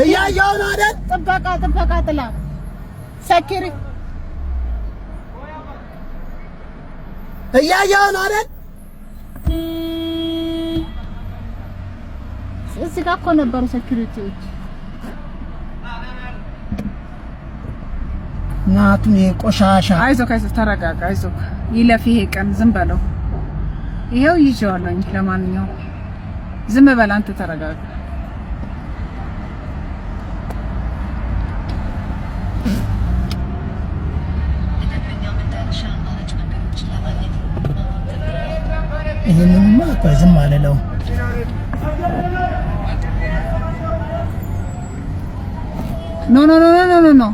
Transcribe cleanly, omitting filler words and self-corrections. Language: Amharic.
እያየሁ ነው አይደል? ጥበቃ ጥላ ሰኪሪ እያየሁ ነው አይደል? እዚህ ጋር እኮ ነበሩ ሴኩሪቲዎች። ናቱን ቆሻሻ። አይዞህ ተረጋጋ፣ አይዞህ ይለፍ ይሄ ቀን ዝም በለው። ይሄው ይዤዋለሁኝ። ለማንኛውም ዝም በል አንተ ተረጋጋ። ይሄንንማ ዝም አለለው። ኖ